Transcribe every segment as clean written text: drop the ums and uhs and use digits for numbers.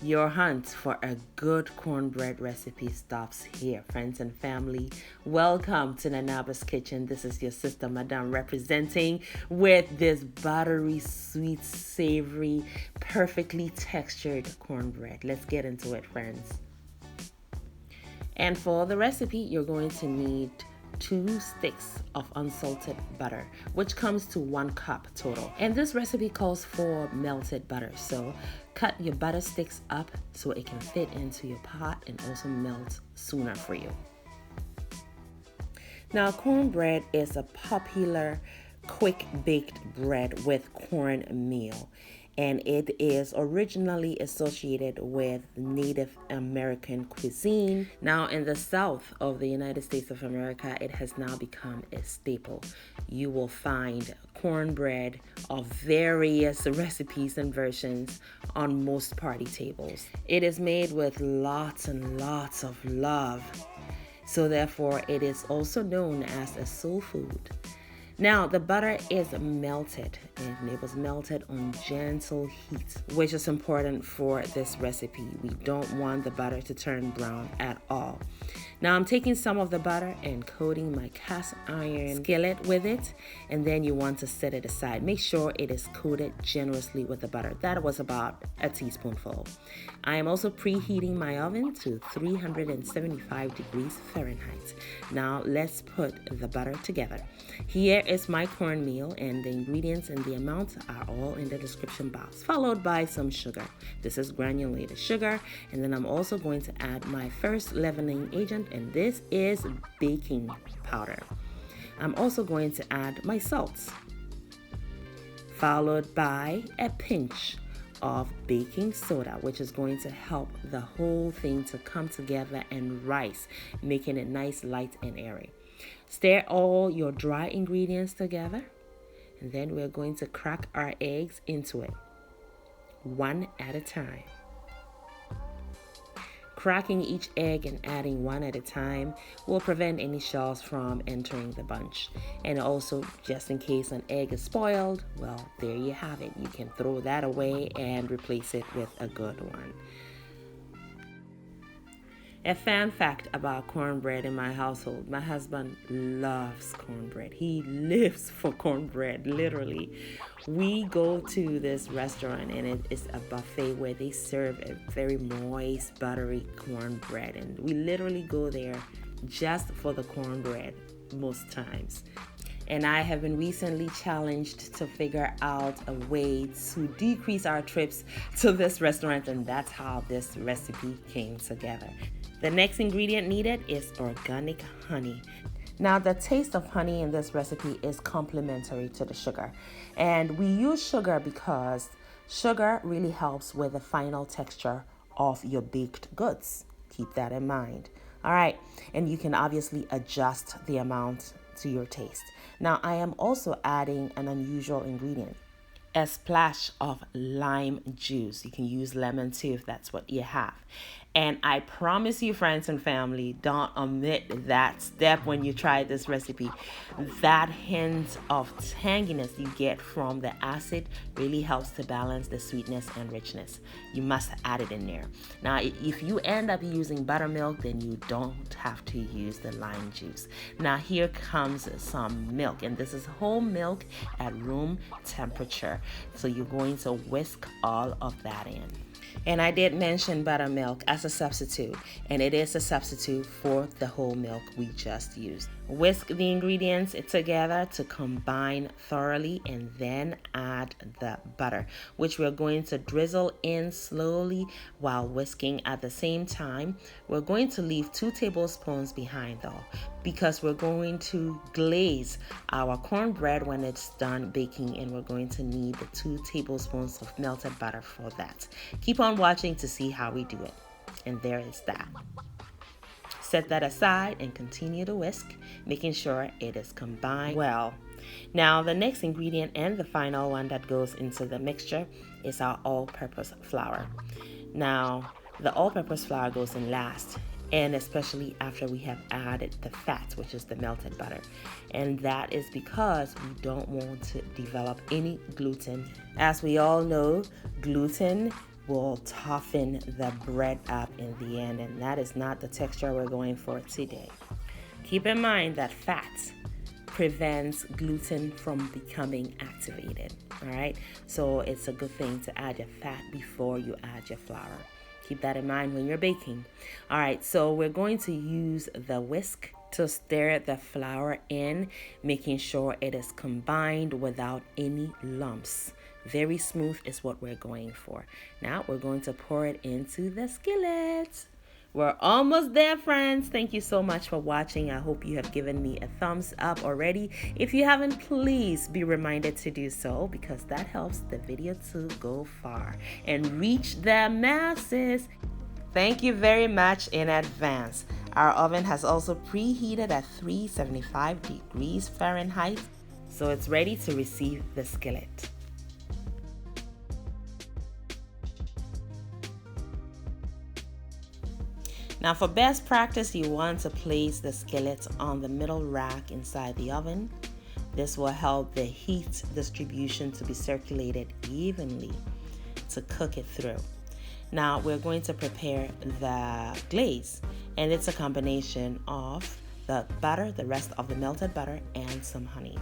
Your hunt for a good cornbread recipe stops here, friends and family. Welcome to Nanaaba's Kitchen. This is your sister, Madame, representing with this buttery, sweet, savory, perfectly textured cornbread. Let's get into it, friends. And for the recipe, you're going to need 2 sticks of unsalted butter, which comes to 1 cup total. And this recipe calls for melted butter, so cut your butter sticks up so it can fit into your pot and also melt sooner for you. Now, cornbread is a popular quick baked bread with cornmeal, and it is originally associated with Native American cuisine. Now, in the south of the United States of America, it has now become a staple. You will find cornbread of various recipes and versions on most party tables. It is made with lots and lots of love, so therefore it is also known as a soul food. Now, the butter is melted, and it was melted on gentle heat, which is important for this recipe. We don't want the butter to turn brown at all. Now, I'm taking some of the butter and coating my cast iron skillet with it, and then you want to set it aside. Make sure it is coated generously with the butter. That was about a teaspoonful. I am also preheating my oven to 375 degrees Fahrenheit. Now, let's put the butter together. Here is my cornmeal, and the ingredients and the amounts are all in the description box, followed by some sugar. This is granulated sugar, and then I'm also going to add my first leavening agent, and this is baking powder. I'm also going to add my salts, followed by a pinch of baking soda, which is going to help the whole thing to come together and rise, making it nice, light, and airy. Stir all your dry ingredients together, and then we're going to crack our eggs into it, one at a time. Cracking each egg and adding one at a time will prevent any shells from entering the bunch. And also, just in case an egg is spoiled, well, there you have it. You can throw that away and replace it with a good one. A fun fact about cornbread in my household: my husband loves cornbread. He lives for cornbread, literally. We go to this restaurant, and it is a buffet where they serve a very moist, buttery cornbread, and we literally go there just for the cornbread most times. And I have been recently challenged to figure out a way to decrease our trips to this restaurant, and that's how this recipe came together. The next ingredient needed is organic honey. Now, the taste of honey in this recipe is complementary to the sugar. And we use sugar because sugar really helps with the final texture of your baked goods. Keep that in mind. All right, and you can obviously adjust the amount to your taste. Now, I am also adding an unusual ingredient: a splash of lime juice. You can use lemon too if that's what you have. And I promise you, friends and family, don't omit that step when you try this recipe. That hint of tanginess you get from the acid really helps to balance the sweetness and richness. You must add it in there. Now, if you end up using buttermilk, then you don't have to use the lime juice. Now, here comes some milk, and this is whole milk at room temperature. So you're going to whisk all of that in. And I did mention buttermilk as a substitute, and it is a substitute for the whole milk we just used. Whisk the ingredients together to combine thoroughly, and then add the butter, which we're going to drizzle in slowly while whisking. At the same time, we're going to leave 2 tablespoons behind though, because we're going to glaze our cornbread when it's done baking, and we're going to need the 2 tablespoons of melted butter for that. Keep on watching to see how we do it. And there is that. Set that aside and continue to whisk, making sure it is combined well. Now, the next ingredient and the final one that goes into the mixture is our all-purpose flour. Now, the all-purpose flour goes in last, and especially after we have added the fat, which is the melted butter. And that is because we don't want to develop any gluten. As we all know, gluten will toughen the bread up in the end, and that is not the texture we're going for today. Keep in mind that fat prevents gluten from becoming activated. All right, so it's a good thing to add your fat before you add your flour. Keep that in mind when you're baking. All right, so we're going to use the whisk to stir the flour in, making sure it is combined without any lumps. Very smooth is what we're going for. Now we're going to pour it into the skillet. We're almost there, friends. Thank you so much for watching. I hope you have given me a thumbs up already. If you haven't, please be reminded to do so, because that helps the video to go far and reach the masses. Thank you very much in advance. Our oven has also preheated at 375 degrees Fahrenheit, so it's ready to receive the skillet. Now, for best practice, you want to place the skillet on the middle rack inside the oven. This will help the heat distribution to be circulated evenly to cook it through. Now, we're going to prepare the glaze, and it's a combination of the butter, the rest of the melted butter, and some honey.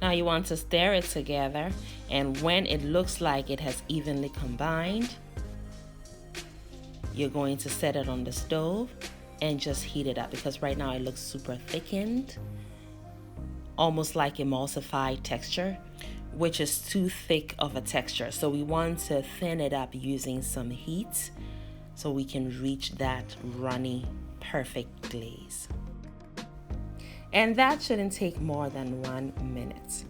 Now, you want to stir it together, and when it looks like it has evenly combined, you're going to set it on the stove and just heat it up, because right now it looks super thickened, almost like emulsified texture, which is too thick of a texture. So we want to thin it up using some heat so we can reach that runny, perfect glaze. And that shouldn't take more than 1 minute.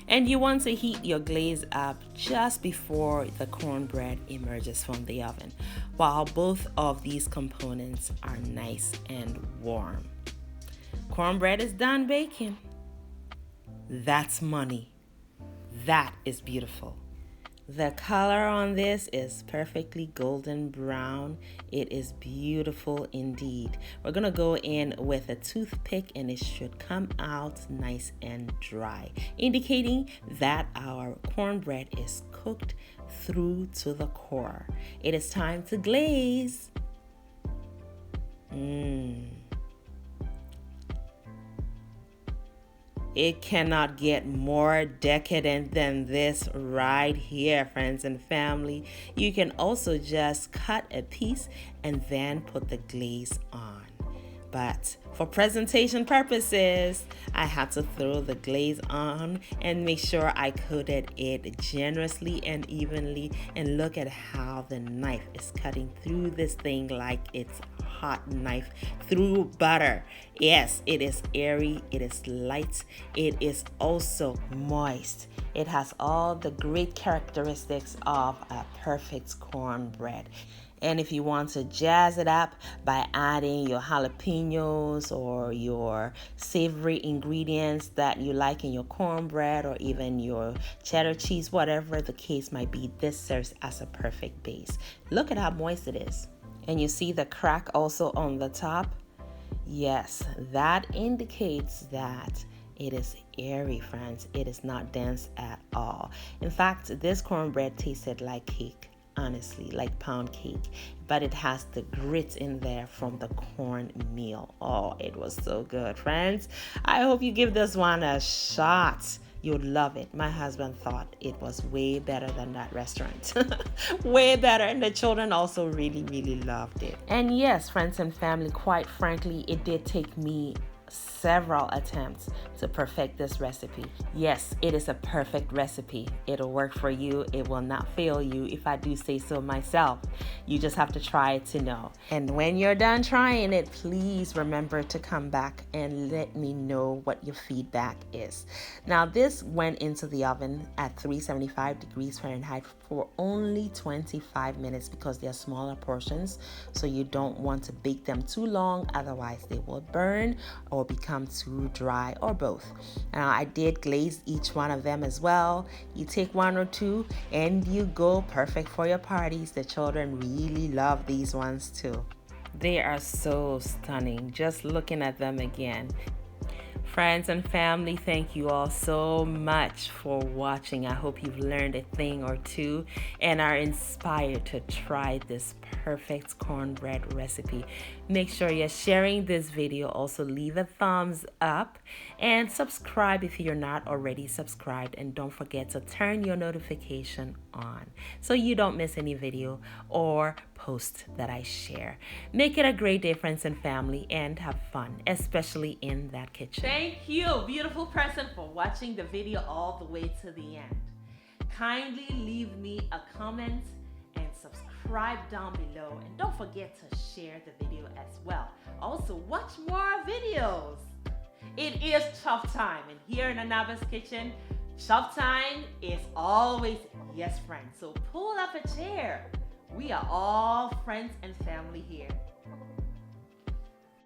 And you want to heat your glaze up just before the cornbread emerges from the oven, while both of these components are nice and warm. Cornbread is done baking. That's money. That is beautiful. The color on this is perfectly golden brown. It is beautiful indeed. We're gonna go in with a toothpick and it should come out nice and dry, indicating that our cornbread is cooked through to the core. It is time to glaze. It cannot get more decadent than this right here, friends and family. You can also just cut a piece and then put the glaze on. But for presentation purposes, I had to throw the glaze on and make sure I coated it generously and evenly. And look at how the knife is cutting through this thing like it's hot knife through butter. Yes, it is airy, it is light, it is also moist. It has all the great characteristics of a perfect cornbread. And if you want to jazz it up by adding your jalapenos or your savory ingredients that you like in your cornbread, or even your cheddar cheese, whatever the case might be, this serves as a perfect base. Look at how moist it is. And you see the crack also on the top? Yes, that indicates that it is airy, friends. It is not dense at all. In fact, this cornbread tasted like cake. Honestly, like pound cake, but it has the grit in there from the cornmeal. Oh, it was so good, friends. I hope you give this one a shot. You'd love it. My husband thought it was way better than that restaurant. Way better. And the children also really, really loved it. And yes, friends and family, quite frankly, it did take me several attempts to perfect this recipe. Yes, it is a perfect recipe. It'll work for you. It will not fail you, if I do say so myself. You just have to try it to know. And when you're done trying it, please remember to come back and let me know what your feedback is. Now, this went into the oven at 375 degrees Fahrenheit for only 25 minutes because they're smaller portions, so you don't want to bake them too long, otherwise they will burn or become too dry, or both. Now, I did glaze each one of them as well. You take one or two and you go. Perfect for your parties. The children really love these ones too. They are so stunning, just looking at them again. Friends and family, thank you all so much for watching. I hope you've learned a thing or two and are inspired to try this perfect cornbread recipe. Make sure you're sharing this video. Also, leave a thumbs up and subscribe if you're not already subscribed. And don't forget to turn your notification on so you don't miss any video or post that I share. Make it a great day, friends and family, and have fun, especially in that kitchen. Thank you, beautiful person, for watching the video all the way to the end. Kindly leave me a comment and subscribe down below, and don't forget to share the video as well. Also, watch more videos. It is chop time, and here in Nanaaba's kitchen, chop time is always yes, friends. So pull up a chair. We are all friends and family here.